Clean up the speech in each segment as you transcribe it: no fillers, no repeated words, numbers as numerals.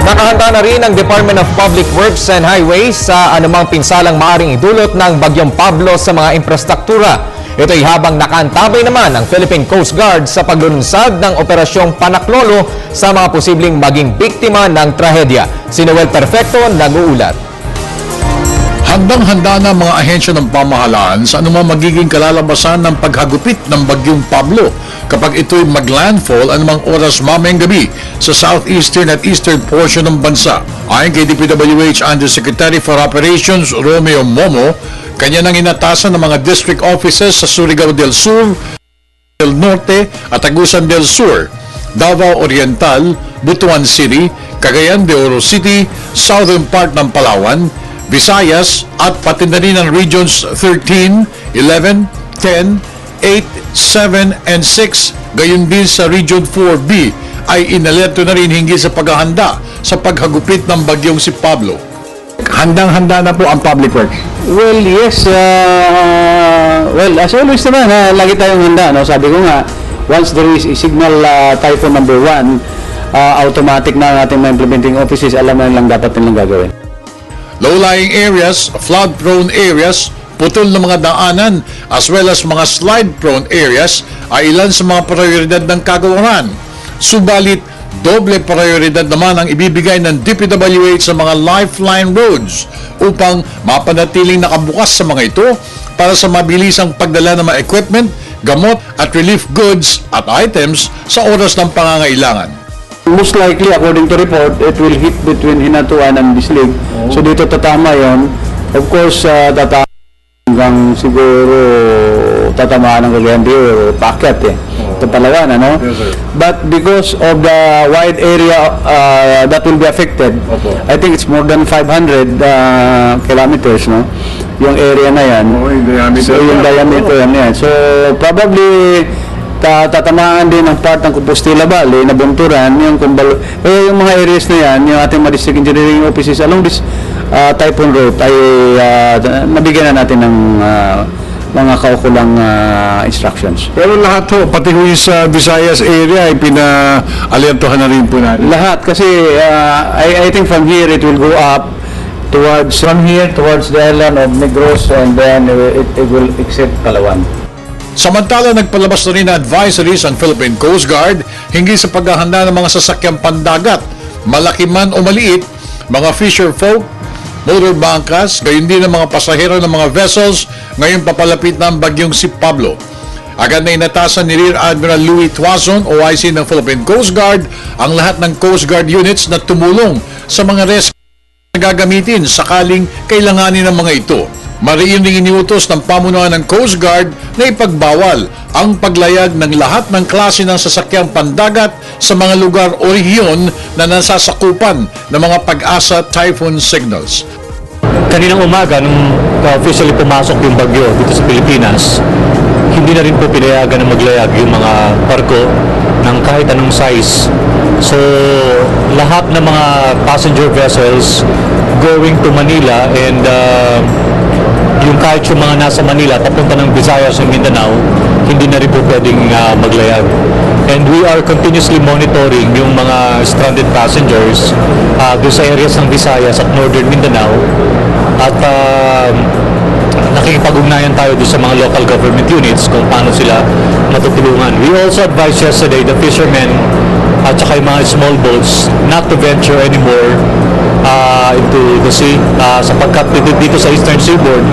Nakahanda na rin ang Department of Public Works and Highways sa anumang pinsalang maaring idulot ng Bagyong Pablo sa mga infrastruktura. Ito'y habang nakaantabay naman ang Philippine Coast Guard sa paglulunsad ng Operasyong Panaklolo sa mga posibleng maging biktima ng trahedya. Si Noel Perfecto nag-uulat. Handang-handa na mga ahensya ng pamahalaan sa anumang magiging kalalabasan ng paghagupit ng Bagyong Pablo kapag ito'y maglandfall anumang oras mamayang gabi sa southeastern at eastern portion ng bansa. Ayon kay DPWH Undersecretary for Operations Romeo Momo, kanya nang inatasan ng mga district offices sa Surigao del Sur, del Norte at Agusan del Sur, Davao Oriental, Butuan City, Cagayan de Oro City, southern part ng Palawan, Visayas at pati na rin ang Regions 13, 11, 10, 8, 7, and 6, gayon din sa Region 4B ay inalerto na rin hinggil sa paghahanda sa paghagupit ng bagyong si Pablo. Handang-handa na po ang Public Works. Well, yes. As always naman, lagi tayong handa. No? Sabi ko nga, once there is a signal typhoon number 1, automatic na ang ating mga implementing offices, alam na lang dapat nilang gagawin. Low-lying areas, flood-prone areas, putol na mga daanan, as well as mga slide-prone areas ay ilan sa mga prioridad ng kagawaran. Subalit, doble prioridad naman ang ibibigay ng DPWH sa mga lifeline roads upang mapanatiling nakabukas sa mga ito para sa mabilisang pagdala ng mga equipment, gamot at relief goods at items sa oras ng pangangailangan. Most likely, according to report, it will hit between Hinatuan and Bislig. So dito tatama yon. Of course, tatama hanggang siguro tatamaan ng Cagayan de Oro, Pakyat Ito Palawan, ano? Yes, sir. But because of the wide area that will be affected, I think it's more than 500 kilometers, no? Yung area na yan. So yung diameter yan. So probably tatamaan din ang part ng Compostela Valley, Nabunturan, yung Kumbalo. Kaya yung mga areas na yan, yung ating mga district engineering offices along this typhoon route ay nabigyan na natin ng mga kaukulang instructions. Pero lahat ho, pati ho yung sa Visayas area ay pina-alertohan na rin po natin. Lahat kasi I think from here it will go up towards the island of Negros and then it will exit Palawan. Samantala, nagpalabas na rin na advisories ang Philippine Coast Guard hinggil sa paghahanda ng mga sasakyang pandagat, malaki man o maliit, mga fisher folk, motor bangkas, gayon din ang mga pasahero ng mga vessels ngayon papalapit na ang bagyong si Pablo. Agad na inatasan ni Rear Admiral Louis Tuazon, OIC ng Philippine Coast Guard, ang lahat ng Coast Guard units na tumulong sa mga rescue na gagamitin sakaling kailanganin ng mga ito. Mariin ring iniutos ng pamunuan ng Coast Guard na ipagbawal ang paglayag ng lahat ng klase ng sasakyang pandagat sa mga lugar o rehiyon na nasasakupan ng mga pag-asa typhoon signals. Kaninang umaga, nung officially pumasok yung bagyo dito sa Pilipinas, hindi na rin po pinayagan na maglayag yung mga barko ng kahit anong size. So, lahat ng mga passenger vessels going to Manila and yung kahit yung mga nasa Manila papunta ng Visayas and Mindanao, hindi na rin po pwedeng maglayag. And we are continuously monitoring yung mga stranded passengers doon sa areas ng Visayas at Northern Mindanao at nakikipag-ugnayan tayo doon sa mga local government units kung paano sila matutulungan. We also advised yesterday the fishermen at saka yung mga small boats not to venture anymore into the sea sapagkat dito sa Eastern Seaboard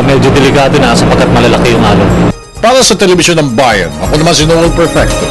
medyo delikado na sapagkat malalaki yung alon. Para sa Telebisyon ng Bayan, ako naman si Noel Perfecto.